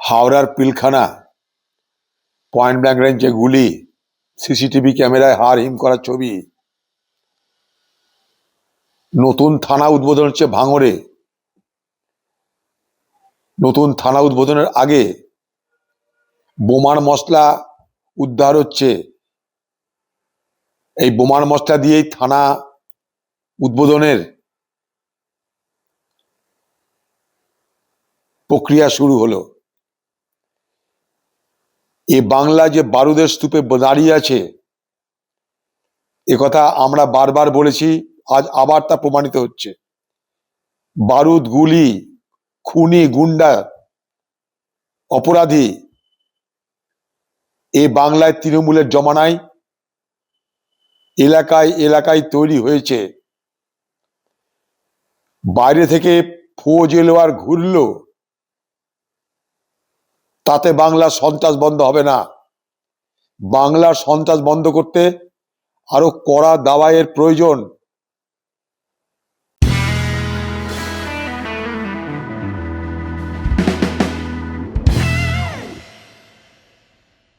হাওড়ার Pilkhana, point blank রেঞ্জে গুলি, সিসিটিভি ক্যামেরায় হাড় হিম করা ছবি। নতুন থানা উদ্বোধন হচ্ছে ভাঙড়ে। নতুন থানা উদ্বোধনের আগে বোমার মশলা উদ্ধার হচ্ছে। এই বোমার মশলা দিয়েই থানা উদ্বোধনের প্রক্রিয়া শুরু হলো। এ বাংলা যে বারুদের স্তূপে দাঁড়িয়ে আছে, একথা আমরা বারবার বলেছি, আজ আবার তা প্রমাণিত হচ্ছে। বারুদ, গুলি, খুনি, গুন্ডা, অপরাধী এ বাংলায় তৃণমূলের জমানায় এলাকায় এলাকায় তৈরি হয়েছে। বাইরে থেকে ফৌজ এলো আর ঘুরলো, তাতে বাংলার সন্ত্রাস বন্ধ হবে না। বাংলার সন্ত্রাস বন্ধ করতে আরো কড়া দাওয়াইয়ের প্রয়োজন।